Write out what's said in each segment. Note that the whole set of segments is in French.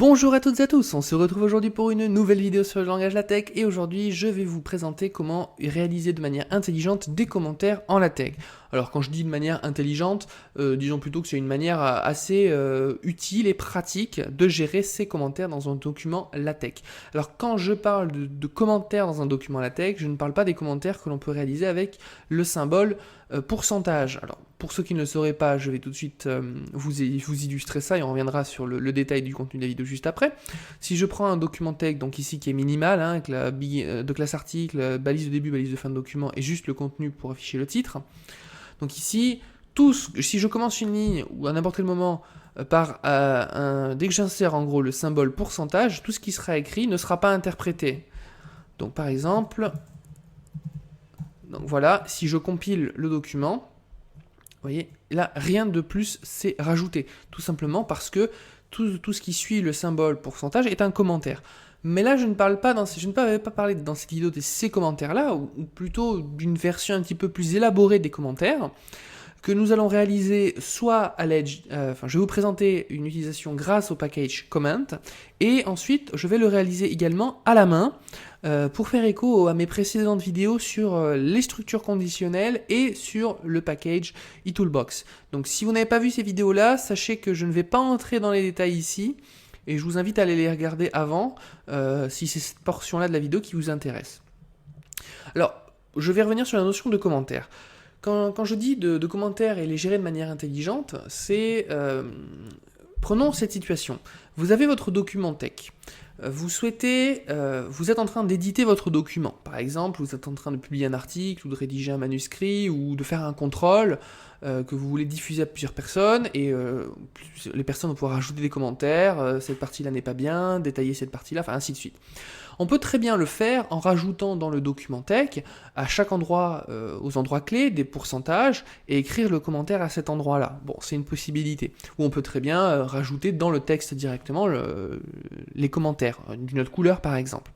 Bonjour à toutes et à tous, on se retrouve aujourd'hui pour une nouvelle vidéo sur le langage LaTeX et aujourd'hui je vais vous présenter comment réaliser de manière intelligente des commentaires en LaTeX. Alors quand je dis de manière intelligente, disons plutôt que c'est une manière assez utile et pratique de gérer ces commentaires dans un document LaTeX. Alors quand je parle de commentaires dans un document LaTeX, je ne parle pas des commentaires que l'on peut réaliser avec le symbole pourcentage. Alors pour ceux qui ne le sauraient pas, je vais tout de suite vous illustrer ça et on reviendra sur le détail du contenu de la vidéo juste après. Si je prends un document texte, donc ici qui est minimal, hein, avec de classe article, balise de début, balise de fin de document et juste le contenu pour afficher le titre. Donc ici, si je commence une ligne ou à n'importe quel moment dès que j'insère en gros le symbole pourcentage, tout ce qui sera écrit ne sera pas interprété. Donc par exemple, donc voilà, si je compile le document, vous voyez, là, rien de plus s'est rajouté. Tout simplement parce que tout ce qui suit le symbole pourcentage est un commentaire. Mais là, je ne vais pas parler dans cette vidéo de ces commentaires-là, ou plutôt d'une version un petit peu plus élaborée des commentaires, que nous allons réaliser soit à l'aide, je vais vous présenter une utilisation grâce au package comment, et ensuite je vais le réaliser également à la main, pour faire écho à mes précédentes vidéos sur les structures conditionnelles et sur le package eToolbox. Donc si vous n'avez pas vu ces vidéos-là, sachez que je ne vais pas entrer dans les détails ici, et je vous invite à aller les regarder avant, si c'est cette portion-là de la vidéo qui vous intéresse. Alors, je vais revenir sur la notion de commentaire. Quand je dis de commentaires et les gérer de manière intelligente, c'est... prenons cette situation. Vous avez votre document tech. Vous êtes en train d'éditer votre document. Par exemple, vous êtes en train de publier un article ou de rédiger un manuscrit ou de faire un contrôle que vous voulez diffuser à plusieurs personnes et les personnes vont pouvoir ajouter des commentaires, cette partie-là n'est pas bien, détailler cette partie-là, enfin ainsi de suite. On peut très bien le faire en rajoutant dans le document tech, à chaque endroit, aux endroits clés, des pourcentages, et écrire le commentaire à cet endroit-là. Bon, c'est une possibilité. Ou on peut très bien rajouter dans le texte directement les commentaires, d'une autre couleur par exemple.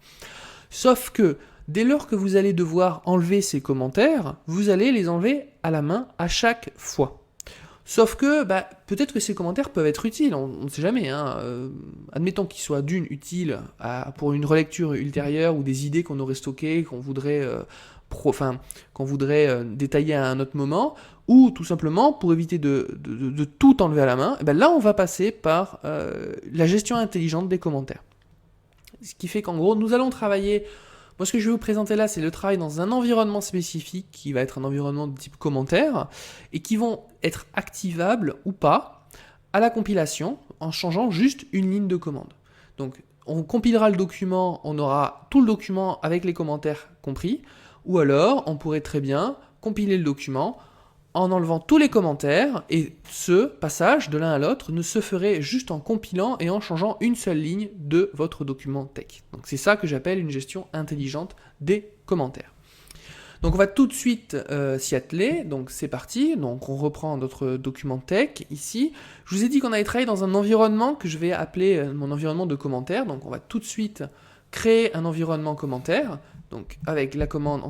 Sauf que, dès lors que vous allez devoir enlever ces commentaires, vous allez les enlever à la main à chaque fois. Sauf que peut-être que ces commentaires peuvent être utiles, on ne sait jamais. Hein. Admettons qu'ils soient d'une utiles pour une relecture ultérieure ou des idées qu'on aurait stockées, qu'on voudrait, détailler à un autre moment, ou tout simplement pour éviter de tout enlever à la main, et là on va passer par la gestion intelligente des commentaires. Ce qui fait qu'en gros nous allons travailler. Moi, ce que je vais vous présenter là, c'est le travail dans un environnement spécifique qui va être un environnement de type commentaire et qui vont être activables ou pas à la compilation en changeant juste une ligne de commande. Donc, on compilera le document, on aura tout le document avec les commentaires compris, ou alors on pourrait très bien compiler le document en enlevant tous les commentaires, et ce passage de l'un à l'autre ne se ferait juste en compilant et en changeant une seule ligne de votre document tech. Donc c'est ça que j'appelle une gestion intelligente des commentaires. Donc on va tout de suite s'y atteler, donc c'est parti, donc on reprend notre document tech ici. Je vous ai dit qu'on allait travailler dans un environnement que je vais appeler mon environnement de commentaires, donc on va tout de suite créer un environnement commentaire, donc avec la commande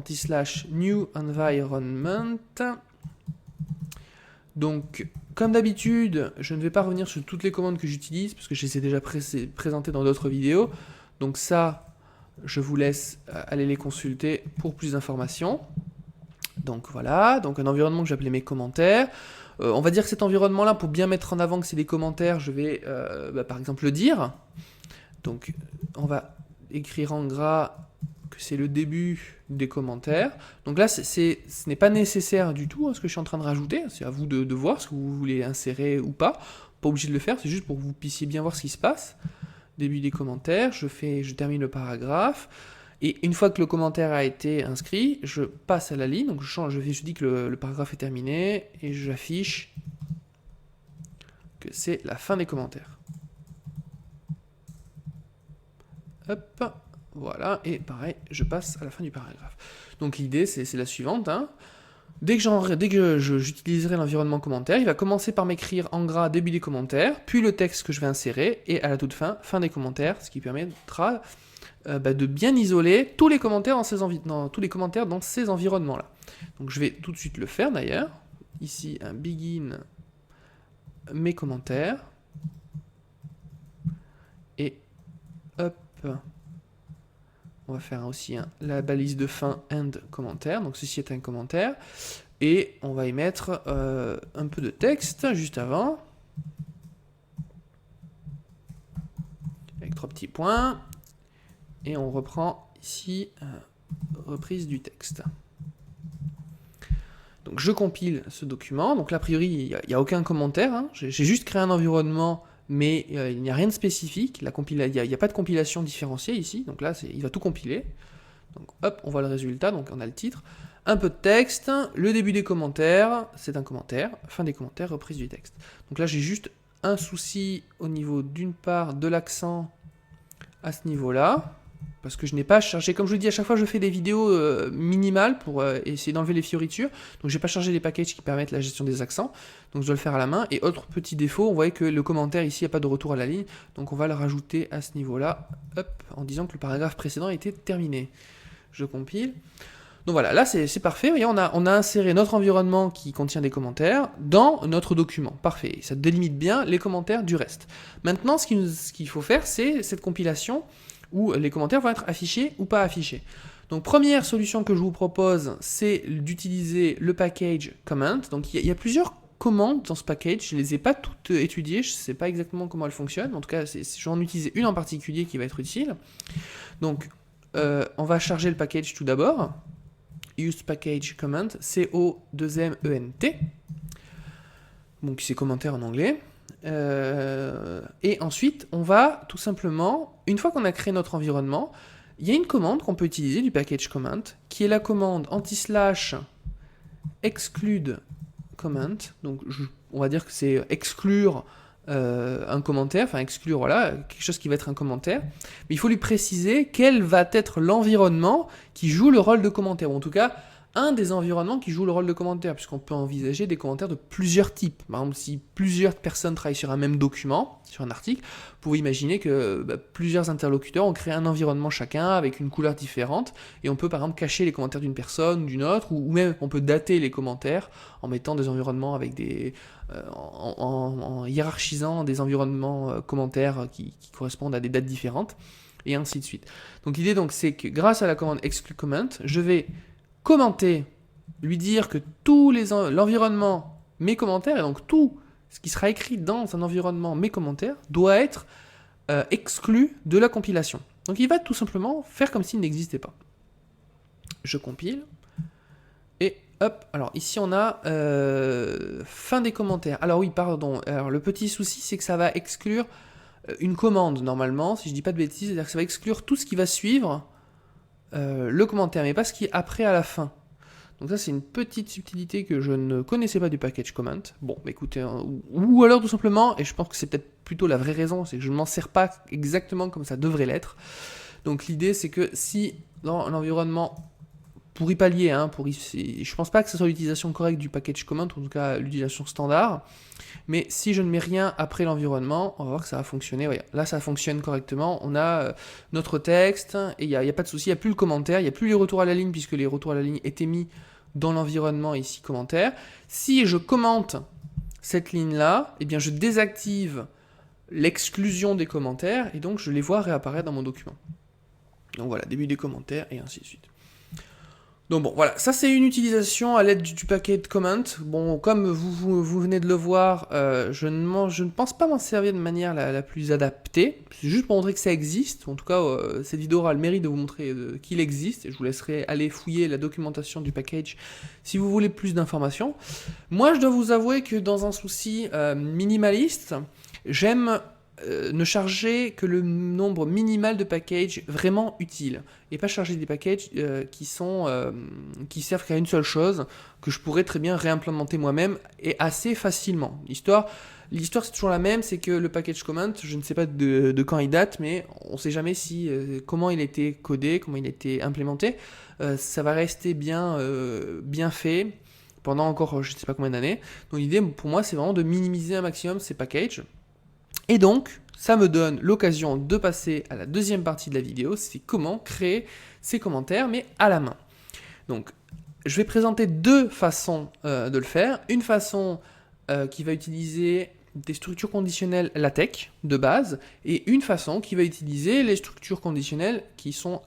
/new environment. Donc, comme d'habitude, je ne vais pas revenir sur toutes les commandes que j'utilise, parce que je les ai déjà présentées dans d'autres vidéos. Donc ça, je vous laisse aller les consulter pour plus d'informations. Donc voilà, donc un environnement que j'appelais mes commentaires. On va dire que cet environnement-là, pour bien mettre en avant que c'est des commentaires, je vais par exemple le dire. Donc on va écrire en gras que c'est le début des commentaires. Donc là, ce n'est pas nécessaire du tout, hein, ce que je suis en train de rajouter. C'est à vous de voir ce que vous voulez insérer ou pas. Pas obligé de le faire, c'est juste pour que vous puissiez bien voir ce qui se passe. Début des commentaires, je termine le paragraphe. Et une fois que le commentaire a été inscrit, je passe à la ligne. Donc je dis que le paragraphe est terminé et j'affiche que c'est la fin des commentaires. Hop. Voilà, et pareil, je passe à la fin du paragraphe. Donc l'idée, c'est la suivante. Hein. Dès que j'utiliserai l'environnement commentaire, il va commencer par m'écrire en gras début des commentaires, puis le texte que je vais insérer, et à la toute fin, fin des commentaires, ce qui permettra de bien isoler tous les commentaires dans ces environnements-là. Donc je vais tout de suite le faire d'ailleurs. Ici, un begin mes commentaires. Et hop, on va faire aussi la balise de fin end commentaire. Donc ceci est un commentaire. Et on va y mettre un peu de texte juste avant. Avec 3 petits points. Et on reprend ici reprise du texte. Donc je compile ce document. Donc là, a priori, il n'y a aucun commentaire. Hein. J'ai juste créé un environnement, mais il n'y a rien de spécifique. Il n'y a pas de compilation différenciée ici. Donc là, il va tout compiler. Donc hop, on voit le résultat. Donc on a le titre. Un peu de texte. Le début des commentaires, c'est un commentaire. Fin des commentaires, reprise du texte. Donc là, j'ai juste un souci au niveau d'une part de l'accent à ce niveau-là. Parce que je n'ai pas chargé, comme je vous le dis, à chaque fois je fais des vidéos minimales pour essayer d'enlever les fioritures. Donc je n'ai pas chargé les packages qui permettent la gestion des accents. Donc je dois le faire à la main. Et autre petit défaut, on voit que le commentaire ici, il n'y a pas de retour à la ligne. Donc on va le rajouter à ce niveau-là, hop, en disant que le paragraphe précédent était terminé. Je compile. Donc voilà, là c'est parfait. Vous voyez, on a inséré notre environnement qui contient des commentaires dans notre document. Parfait. Ça délimite bien les commentaires du reste. Maintenant, ce qu'il faut faire, c'est cette compilation où les commentaires vont être affichés ou pas affichés. Donc première solution que je vous propose, c'est d'utiliser le package comment. Donc il y a plusieurs commandes dans ce package, je ne les ai pas toutes étudiées, je ne sais pas exactement comment elles fonctionnent, en tout cas je vais en utiliser une en particulier qui va être utile. Donc on va charger le package tout d'abord, use package comment, C-O-2-M-E-N-T, donc c'est commentaire en anglais. Et ensuite, on va tout simplement, une fois qu'on a créé notre environnement, il y a une commande qu'on peut utiliser du package comment, qui est la commande anti// exclude comment. Donc, on va dire que c'est exclure un commentaire, enfin exclure, voilà, quelque chose qui va être un commentaire. Mais il faut lui préciser quel va être l'environnement qui joue le rôle de commentaire, ou en tout cas, un des environnements qui joue le rôle de commentaire, puisqu'on peut envisager des commentaires de plusieurs types. Par exemple, si plusieurs personnes travaillent sur un même document, sur un article, vous pouvez imaginer que plusieurs interlocuteurs ont créé un environnement chacun avec une couleur différente, et on peut par exemple cacher les commentaires d'une personne ou d'une autre, ou même on peut dater les commentaires en mettant des environnements avec des... en hiérarchisant des environnements commentaires qui correspondent à des dates différentes, et ainsi de suite. Donc l'idée c'est que grâce à la commande exclude comment, je vais commenter, lui dire que l'environnement, mes commentaires, et donc tout ce qui sera écrit dans un environnement, mes commentaires, doit être exclu de la compilation. Donc il va tout simplement faire comme s'il n'existait pas. Je compile, et hop, alors ici on a fin des commentaires. Alors oui, pardon, alors le petit souci c'est que ça va exclure une commande normalement, si je dis pas de bêtises, c'est-à-dire que ça va exclure tout ce qui va suivre le commentaire, mais pas ce qui est après à la fin. Donc ça c'est une petite subtilité que je ne connaissais pas du package comment. Bon, bah écoutez, ou alors tout simplement, et je pense que c'est peut-être plutôt la vraie raison, c'est que je ne m'en sers pas exactement comme ça devrait l'être. Donc l'idée c'est que si dans l'environnement, pour y pallier, je pense pas que ce soit l'utilisation correcte du package comment, en tout cas l'utilisation standard, mais si je ne mets rien après l'environnement, on va voir que ça va fonctionner. Ouais, là, ça fonctionne correctement. On a notre texte, et il n'y a pas de souci, il n'y a plus le commentaire, il n'y a plus les retours à la ligne, puisque les retours à la ligne étaient mis dans l'environnement, ici, commentaire. Si je commente cette ligne-là, eh bien, je désactive l'exclusion des commentaires, et donc je les vois réapparaître dans mon document. Donc voilà, début des commentaires, et ainsi de suite. Donc bon, voilà, ça c'est une utilisation à l'aide du package comment. Bon, comme vous venez de le voir, je ne pense pas m'en servir de manière la plus adaptée. C'est juste pour montrer que ça existe. En tout cas, cette vidéo aura le mérite de vous montrer qu'il existe. Et je vous laisserai aller fouiller la documentation du package si vous voulez plus d'informations. Moi, je dois vous avouer que dans un souci minimaliste, j'aime ne charger que le nombre minimal de packages vraiment utiles et pas charger des packages qui servent qu'à une seule chose que je pourrais très bien réimplémenter moi-même et assez facilement. L'histoire c'est toujours la même, c'est que le package comment, je ne sais pas de quand il date, mais on ne sait jamais comment il a été codé, comment il a été implémenté. Ça va rester bien fait pendant encore je ne sais pas combien d'années. Donc l'idée pour moi c'est vraiment de minimiser un maximum ces packages. Et donc, ça me donne l'occasion de passer à la deuxième partie de la vidéo, c'est comment créer ces commentaires, mais à la main. Donc, je vais présenter deux façons de le faire. Une façon qui va utiliser des structures conditionnelles LaTeX de base, et une façon qui va utiliser les structures conditionnelles qui sont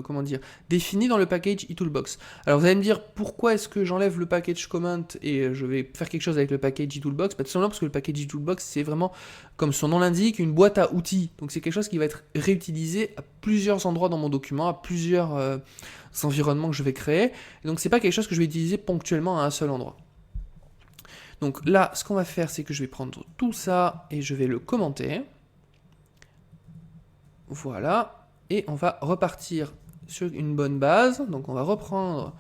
comment dire, définies dans le package eToolbox. Alors vous allez me dire, pourquoi est-ce que j'enlève le package comment et je vais faire quelque chose avec le package eToolbox? Tout simplement parce que le package eToolbox, c'est vraiment, comme son nom l'indique, une boîte à outils. Donc c'est quelque chose qui va être réutilisé à plusieurs endroits dans mon document, à plusieurs environnements que je vais créer. Et donc c'est pas quelque chose que je vais utiliser ponctuellement à un seul endroit. Donc là, ce qu'on va faire, c'est que je vais prendre tout ça et je vais le commenter. Voilà. Et on va repartir sur une bonne base. Donc on va reprendre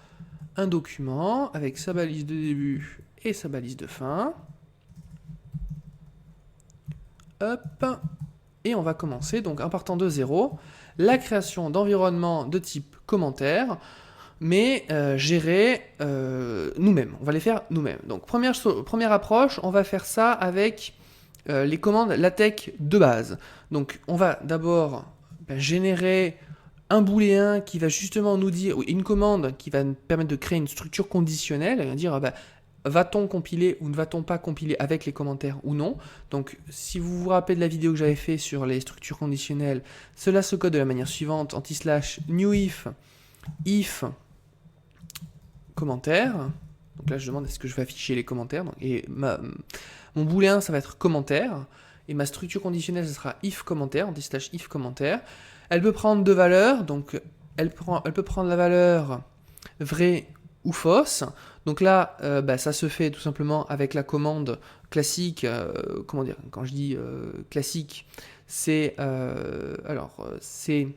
un document avec sa balise de début et sa balise de fin. Hop. Et on va commencer, donc en partant de 0, la création d'environnements de type commentaire, mais gérer nous-mêmes. On va les faire nous-mêmes. Donc première approche, on va faire ça avec les commandes LaTeX de base. Donc on va d'abord générer un booléen qui va justement nous dire, une commande qui va nous permettre de créer une structure conditionnelle, et dire va-t-on compiler ou ne va-t-on pas compiler avec les commentaires ou non. Donc si vous vous rappelez de la vidéo que j'avais fait sur les structures conditionnelles, cela se code de la manière suivante, /newIf if commentaire. Donc là je demande est-ce que je vais afficher les commentaires. Donc, et mon booléen ça va être commentaire. Et ma structure conditionnelle ce sera if commentaire, /if commentaire. Elle peut prendre deux valeurs, donc elle peut prendre la valeur vraie ou fausse. Donc là, ça se fait tout simplement avec la commande classique. Comment dire, quand je dis classique, c'est c'est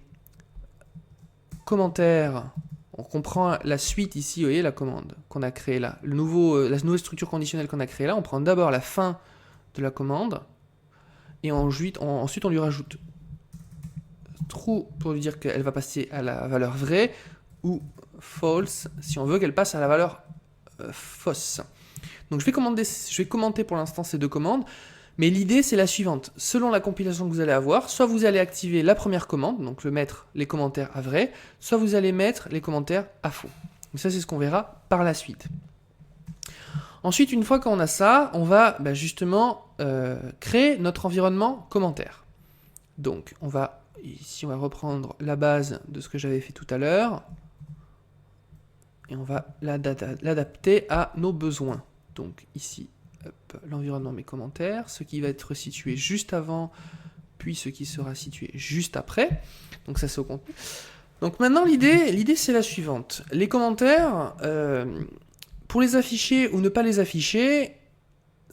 commentaire. On comprend la suite ici, vous voyez la commande qu'on a créée là. La nouvelle structure conditionnelle qu'on a créée là, on prend d'abord la fin de la commande et ensuite on lui rajoute true pour lui dire qu'elle va passer à la valeur vraie ou false si on veut qu'elle passe à la valeur fausse. Donc je vais commenter pour l'instant ces deux commandes, mais l'idée c'est la suivante. Selon la compilation que vous allez avoir, soit vous allez activer la première commande, donc mettre les commentaires à vrai, soit vous allez mettre les commentaires à faux. Donc ça c'est ce qu'on verra par la suite. Ensuite, une fois qu'on a ça, on va justement créer notre environnement commentaire. Donc ici on va reprendre la base de ce que j'avais fait tout à l'heure. Et on va l'adapter à nos besoins. Donc ici, l'environnement mes commentaires, ce qui va être situé juste avant, puis ce qui sera situé juste après. Donc ça c'est au contenu. Donc maintenant l'idée c'est la suivante. Les commentaires, pour les afficher ou ne pas les afficher,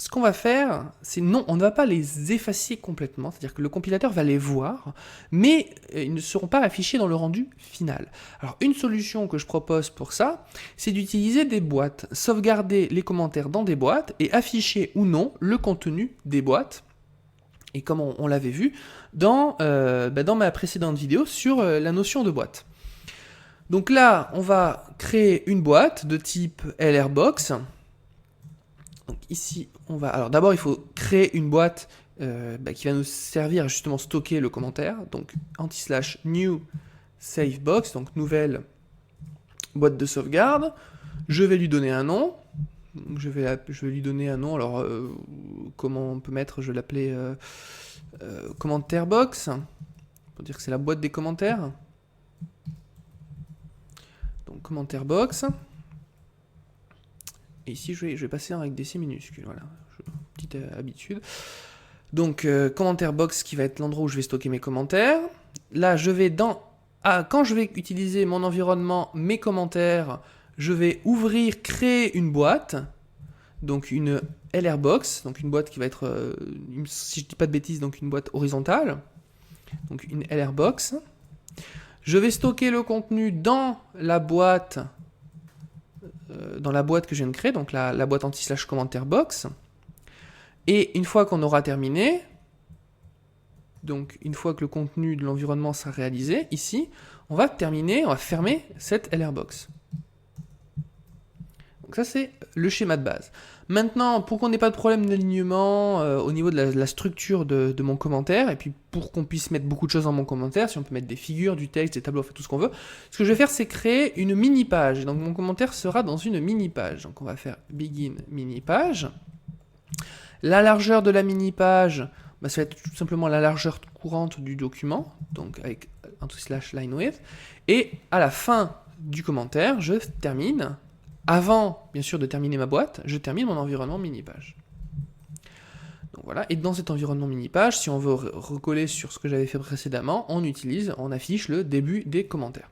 ce qu'on va faire, c'est non, on ne va pas les effacer complètement, c'est-à-dire que le compilateur va les voir, mais ils ne seront pas affichés dans le rendu final. Alors une solution que je propose pour ça, c'est d'utiliser des boîtes, sauvegarder les commentaires dans des boîtes et afficher ou non le contenu des boîtes. Et comme on l'avait vu dans ma précédente vidéo sur la notion de boîte. Donc là, on va créer une boîte de type LRbox. Donc ici, alors d'abord, il faut créer une boîte qui va nous servir à justement stocker le commentaire. Donc /new savebox, donc nouvelle boîte de sauvegarde. Je vais lui donner un nom. Donc, je vais lui donner un nom. Alors comment on peut mettre? Je vais l'appeler commentaire box. Pour dire que c'est la boîte des commentaires. Donc commentaire box. Et ici, je vais passer avec des C minuscules, voilà, petite habitude. Donc, commentaire box qui va être l'endroit où je vais stocker mes commentaires. Là, je vais quand je vais utiliser mon environnement, mes commentaires, je vais créer une boîte, donc une LRbox, donc une boîte qui va être, si je ne dis pas de bêtises, donc une boîte horizontale, donc une LRbox. Je vais stocker le contenu dans la boîte que je viens de créer, donc la boîte /commentaire box. Et une fois qu'on aura terminé, donc une fois que le contenu de l'environnement sera réalisé, ici, on va fermer cette LRbox. Donc ça c'est le schéma de base. Maintenant, pour qu'on n'ait pas de problème d'alignement au niveau de la structure de mon commentaire, et puis pour qu'on puisse mettre beaucoup de choses dans mon commentaire, si on peut mettre des figures, du texte, des tableaux, tout ce qu'on veut, ce que je vais faire c'est créer une mini-page. Donc mon commentaire sera dans une mini-page. Donc on va faire begin mini-page. La largeur de la mini-page, bah, ça va être tout simplement la largeur courante du document, donc avec /line width. Et à la fin du commentaire, je termine, avant bien sûr de terminer ma boîte, je termine mon environnement mini-page. Donc voilà, et dans cet environnement mini-page, si on veut recoller sur ce que j'avais fait précédemment, on affiche le début des commentaires.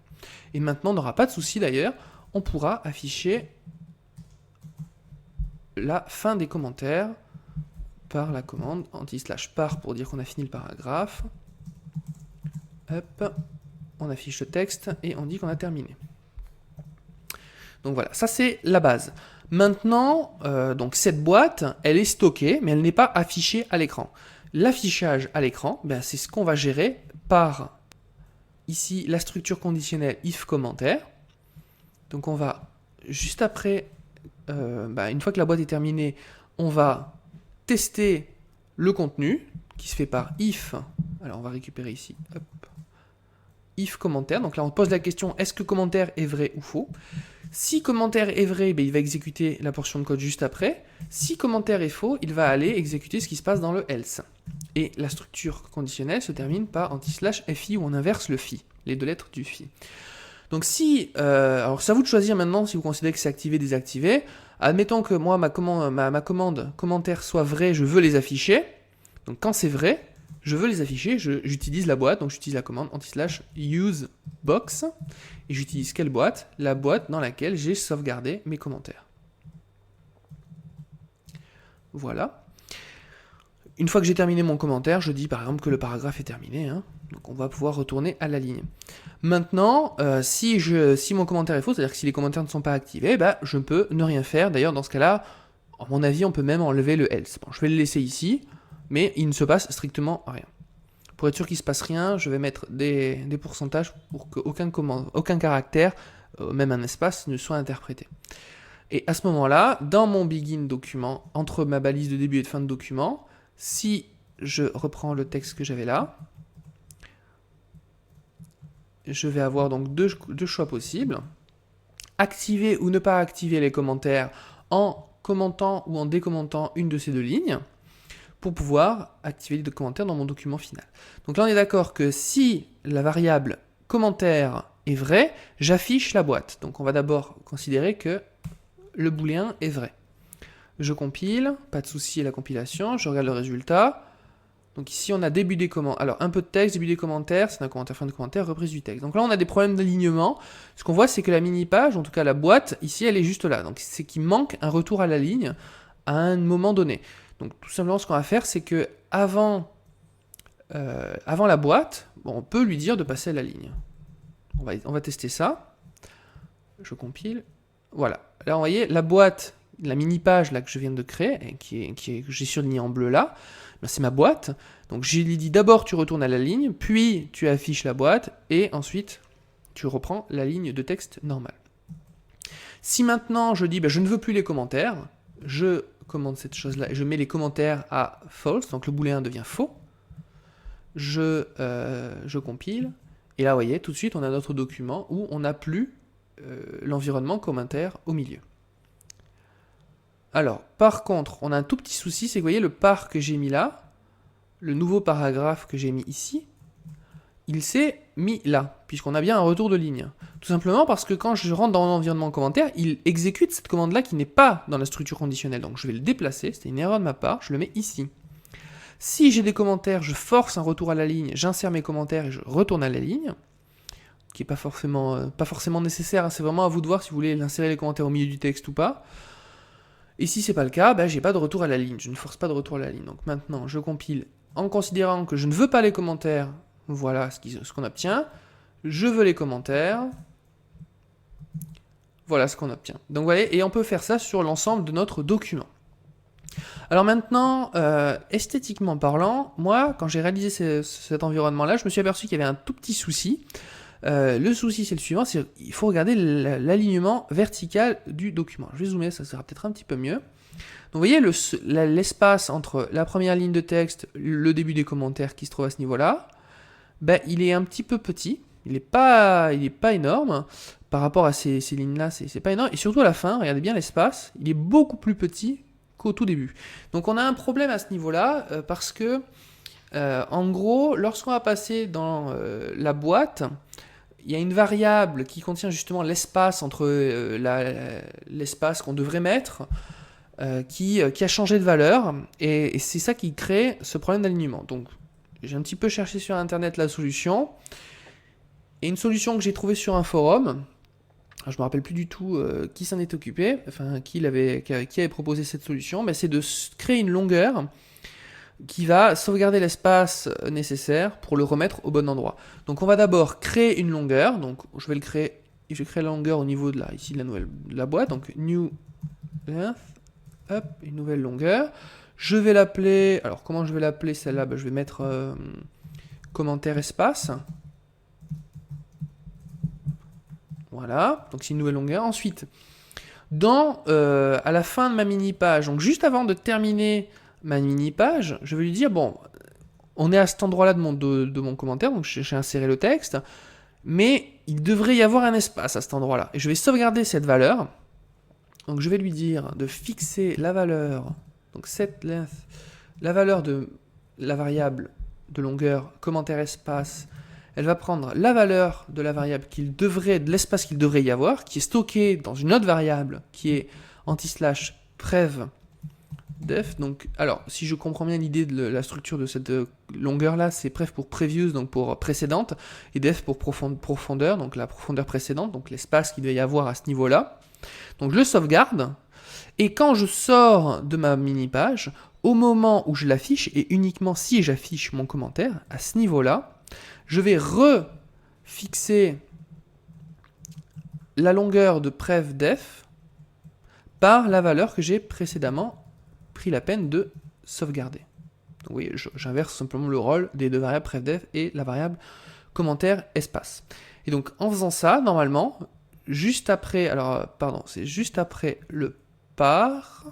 Et maintenant, on n'aura pas de souci d'ailleurs, on pourra afficher la fin des commentaires par la commande anti/par pour dire qu'on a fini le paragraphe. Hop, on affiche le texte et on dit qu'on a terminé. Donc voilà, ça c'est la base. Maintenant, donc cette boîte, elle est stockée, mais elle n'est pas affichée à l'écran. L'affichage à l'écran, ben, c'est ce qu'on va gérer par, ici, la structure conditionnelle if commentaire. Donc on va, juste après, une fois que la boîte est terminée, on va tester le contenu, qui se fait par if, alors on va récupérer ici, hop, if commentaire, donc là on pose la question, est-ce que commentaire est vrai ou faux? Si commentaire est vrai, ben, il va exécuter la portion de code juste après. Si commentaire est faux, il va aller exécuter ce qui se passe dans le else. Et la structure conditionnelle se termine par anti/fi où on inverse le fi, les deux lettres du fi. Donc si, alors c'est à vous de choisir maintenant si vous considérez que c'est activé, désactivé. Admettons que moi, ma commande commentaire soit vraie, je veux les afficher. Donc quand c'est vrai, je veux les afficher, j'utilise la boîte, donc j'utilise la commande anti/usebox. Et j'utilise quelle boîte? La boîte dans laquelle j'ai sauvegardé mes commentaires. Voilà. Une fois que j'ai terminé mon commentaire, je dis par exemple que le paragraphe est terminé. Hein. Donc on va pouvoir retourner à la ligne. Maintenant, si mon commentaire est faux, c'est-à-dire que si les commentaires ne sont pas activés, bah, je peux ne rien faire. D'ailleurs, dans ce cas-là, à mon avis, on peut même enlever le else. Bon, je vais le laisser ici, mais il ne se passe strictement rien. Pour être sûr qu'il ne se passe rien, je vais mettre des pourcentages pour qu'aucun caractère, même un espace, ne soit interprété. Et à ce moment-là, dans mon begin document, entre ma balise de début et de fin de document, si je reprends le texte que j'avais là, je vais avoir donc deux choix possibles. Activer ou ne pas activer les commentaires en commentant ou en décommentant une de ces deux lignes, pour pouvoir activer les commentaires dans mon document final. Donc là, on est d'accord que si la variable commentaire est vraie, j'affiche la boîte. Donc on va d'abord considérer que le booléen est vrai. Je compile, pas de souci à la compilation, je regarde le résultat. Donc ici, on a début des commentaires. Alors, un peu de texte, début des commentaires, c'est un commentaire, fin de commentaire, reprise du texte. Donc là, on a des problèmes d'alignement. Ce qu'on voit, c'est que la mini-page, en tout cas la boîte, ici, elle est juste là. Donc c'est qu'il manque un retour à la ligne à un moment donné. Donc tout simplement, ce qu'on va faire, c'est que avant la boîte, on peut lui dire de passer à la ligne. On va tester ça. Je compile. Voilà. Là, vous voyez, la boîte, la mini-page là, que je viens de créer, que j'ai surligné en bleu là, c'est ma boîte. Donc je lui dis d'abord tu retournes à la ligne, puis tu affiches la boîte, et ensuite tu reprends la ligne de texte normale. Si maintenant je dis je ne veux plus les commentaires, je commande cette chose-là et je mets les commentaires à false, donc le booléen devient faux. Je compile, et là vous voyez, tout de suite on a notre document où on n'a plus l'environnement commentaire au milieu. Alors, par contre, on a un tout petit souci, c'est que vous voyez le par que j'ai mis là, le nouveau paragraphe que j'ai mis ici, il s'est mis là, puisqu'on a bien un retour de ligne. Tout simplement parce que quand je rentre dans l'environnement commentaire, il exécute cette commande-là qui n'est pas dans la structure conditionnelle. Donc je vais le déplacer, c'était une erreur de ma part, je le mets ici. Si j'ai des commentaires, je force un retour à la ligne, j'insère mes commentaires et je retourne à la ligne, qui n'est pas forcément nécessaire, hein, c'est vraiment à vous de voir si vous voulez insérer les commentaires au milieu du texte ou pas. Et si c'est pas le cas, j'ai pas de retour à la ligne, je ne force pas de retour à la ligne. Donc maintenant, je compile en considérant que je ne veux pas les commentaires, voilà ce qu'on obtient. Je veux les commentaires, voilà ce qu'on obtient. Donc vous voyez, et on peut faire ça sur l'ensemble de notre document. Alors maintenant, esthétiquement parlant, moi, quand j'ai réalisé cet environnement-là, je me suis aperçu qu'il y avait un tout petit souci. Le souci, c'est le suivant, c'est qu'il faut regarder l'alignement vertical du document. Je vais zoomer, ça sera peut-être un petit peu mieux. Donc vous voyez l'espace entre la première ligne de texte, le début des commentaires qui se trouve à ce niveau-là, il est un petit peu petit, il n'est pas énorme, par rapport à ces lignes-là, c'est pas énorme, et surtout à la fin, regardez bien l'espace, il est beaucoup plus petit qu'au tout début. Donc on a un problème à ce niveau-là, parce que, en gros, lorsqu'on va passer dans la boîte, il y a une variable qui contient justement l'espace entre l'espace qu'on devrait mettre, qui a changé de valeur, et c'est ça qui crée ce problème d'alignement. Donc j'ai un petit peu cherché sur internet la solution, et une solution que j'ai trouvée sur un forum, je ne me rappelle plus du tout qui s'en est occupé, enfin qui avait proposé cette solution, mais c'est de créer une longueur qui va sauvegarder l'espace nécessaire pour le remettre au bon endroit. Donc on va d'abord créer une longueur, donc je vais créer la longueur au niveau de la boîte, donc new length, hop, une nouvelle longueur. Je vais l'appeler, alors comment je vais l'appeler celle-là, je vais mettre commentaire espace. Voilà, donc c'est une nouvelle longueur. Ensuite, à la fin de ma mini-page, donc juste avant de terminer ma mini-page, je vais lui dire, bon, on est à cet endroit-là de mon commentaire, donc j'ai inséré le texte, mais il devrait y avoir un espace à cet endroit-là. Et je vais sauvegarder cette valeur. Donc je vais lui dire de fixer la valeur, donc set length, la valeur de la variable de longueur, commentaire espace. Elle va prendre la valeur de la variable de l'espace qu'il devrait y avoir, qui est stocké dans une autre variable, qui est anti/prev def. Donc, alors, si je comprends bien l'idée de la structure de cette longueur-là, c'est prev pour previous, donc pour précédente, et def pour profondeur, donc la profondeur précédente, donc l'espace qu'il devait y avoir à ce niveau-là. Donc je le sauvegarde, et quand je sors de ma mini-page, au moment où je l'affiche, et uniquement si j'affiche mon commentaire, à ce niveau-là, je vais refixer la longueur de prevdef par la valeur que j'ai précédemment pris la peine de sauvegarder. Donc, oui, j'inverse simplement le rôle des deux variables prevdef et la variable commentaire espace. Et donc en faisant ça, normalement, juste après, c'est juste après le par.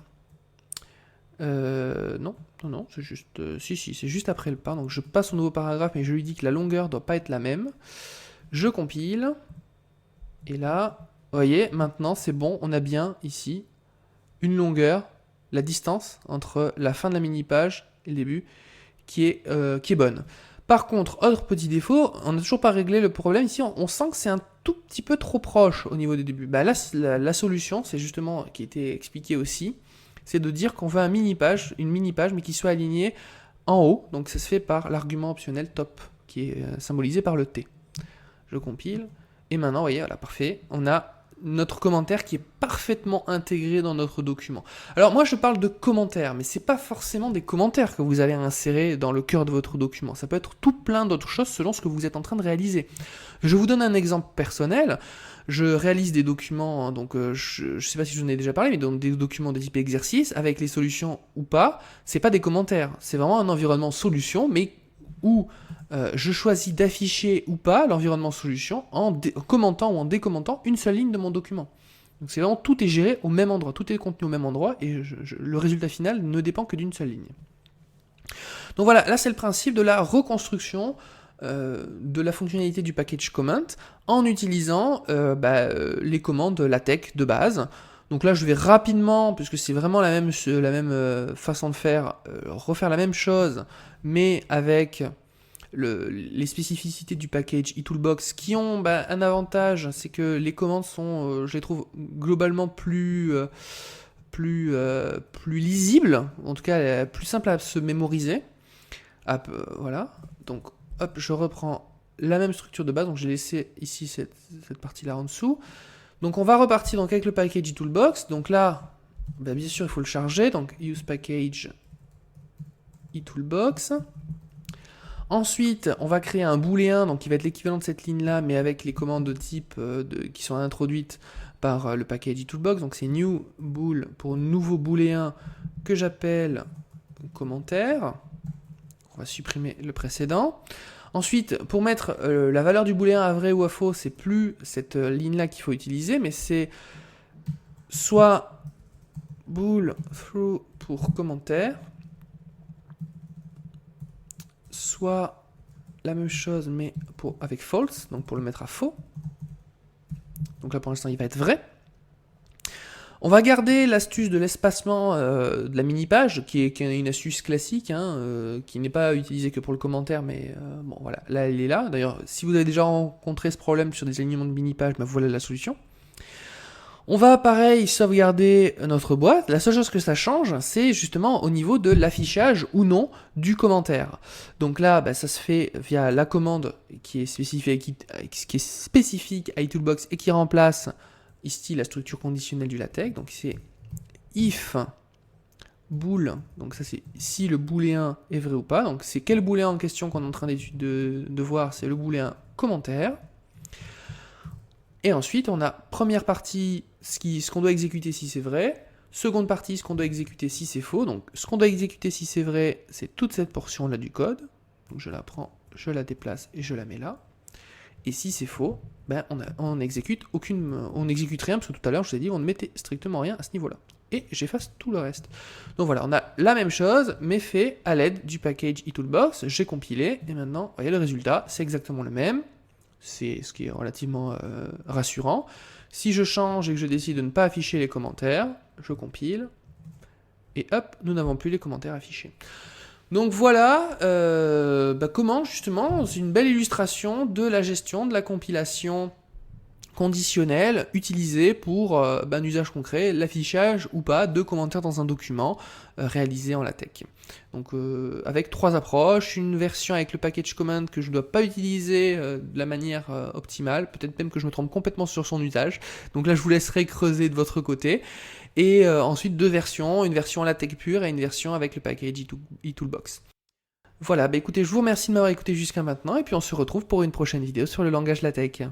Non, c'est juste. C'est juste après le par. Donc je passe au nouveau paragraphe, mais je lui dis que la longueur ne doit pas être la même. Je compile. Et là, vous voyez, maintenant c'est bon, on a bien ici une longueur, la distance entre la fin de la mini-page et le début, qui est bonne. Par contre, autre petit défaut, on n'a toujours pas réglé le problème. Ici, on sent que c'est un tout petit peu trop proche au niveau des débuts. Là, la solution, c'est justement, qui a été expliqué aussi, c'est de dire qu'on veut une mini-page, mais qui soit alignée en haut. Donc ça se fait par l'argument optionnel top, qui est symbolisé par le T. Je compile. Et maintenant, vous voyez, voilà, parfait. On a notre commentaire qui est parfaitement intégré dans notre document. Alors moi je parle de commentaires, mais c'est pas forcément des commentaires que vous allez insérer dans le cœur de votre document. Ça peut être tout plein d'autres choses selon ce que vous êtes en train de réaliser. Je vous donne un exemple personnel. Je réalise des documents, donc je sais pas si je vous en ai déjà parlé, mais donc des documents de type exercice avec les solutions ou pas. C'est pas des commentaires, c'est vraiment un environnement solution, mais où je choisis d'afficher ou pas l'environnement solution en commentant ou en décommentant une seule ligne de mon document. Donc c'est vraiment, tout est géré au même endroit, tout est contenu au même endroit, et le résultat final ne dépend que d'une seule ligne. Donc voilà, là c'est le principe de la reconstruction de la fonctionnalité du package comment en utilisant les commandes LaTeX de base. Donc là je vais rapidement, puisque c'est vraiment la même façon de faire, refaire la même chose, mais avec les spécificités du package eToolbox qui ont un avantage, c'est que les commandes sont, je les trouve globalement plus lisibles, en tout cas plus simple à se mémoriser. Voilà, donc hop, je reprends la même structure de base, donc j'ai laissé ici cette partie-là en dessous. Donc on va repartir donc avec le package eToolbox. Donc là, bien sûr, il faut le charger. Donc use package eToolbox. Ensuite, on va créer un booléen, donc qui va être l'équivalent de cette ligne-là, mais avec les commandes de type qui sont introduites par le package eToolbox. Donc c'est new bool pour nouveau booléen que j'appelle commentaire. On va supprimer le précédent. Ensuite, pour mettre la valeur du booléen à vrai ou à faux, c'est plus cette ligne-là qu'il faut utiliser, mais c'est soit bool through pour commentaire, soit la même chose, mais avec false, donc pour le mettre à faux. Donc là, pour l'instant, il va être vrai. On va garder l'astuce de l'espacement de la mini-page, qui est une astuce classique, hein, qui n'est pas utilisée que pour le commentaire, mais bon voilà, là elle est là. D'ailleurs, si vous avez déjà rencontré ce problème sur des alignements de mini-page, ben voilà la solution. On va pareil sauvegarder notre boîte. La seule chose que ça change, c'est justement au niveau de l'affichage ou non du commentaire. Donc là, bah, ça se fait via la commande qui est spécifique à iToolbox et qui remplace ici la structure conditionnelle du LaTeX. Donc c'est if bool, donc ça c'est si le booléen est vrai ou pas. Donc c'est quel booléen en question qu'on est en train de voir, c'est le booléen commentaire. Et ensuite, on a première partie, ce qu'on doit exécuter si c'est vrai. Seconde partie, ce qu'on doit exécuter si c'est faux. Donc, ce qu'on doit exécuter si c'est vrai, c'est toute cette portion-là du code. Donc, je la prends, je la déplace et je la mets là. Et si c'est faux, ben, on n'exécute rien, parce que tout à l'heure, je vous ai dit, on ne mettait strictement rien à ce niveau-là. Et j'efface tout le reste. Donc voilà, on a la même chose, mais fait à l'aide du package iToolbox. J'ai compilé, et maintenant, vous voyez, le résultat, c'est exactement le même. C'est ce qui est relativement rassurant. Si je change et que je décide de ne pas afficher les commentaires, je compile, et hop, nous n'avons plus les commentaires affichés. Donc voilà comment justement, c'est une belle illustration de la gestion de la compilation conditionnelle utilisée pour un usage concret, l'affichage ou pas de commentaires dans un document réalisé en LaTeX. Donc avec 3 approches, une version avec le package command que je ne dois pas utiliser de la manière optimale, peut-être même que je me trompe complètement sur son usage, donc là je vous laisserai creuser de votre côté, et ensuite 2 versions, une version LaTeX pure et une version avec le package iToolbox. Voilà, écoutez, je vous remercie de m'avoir écouté jusqu'à maintenant, et puis on se retrouve pour une prochaine vidéo sur le langage LaTeX.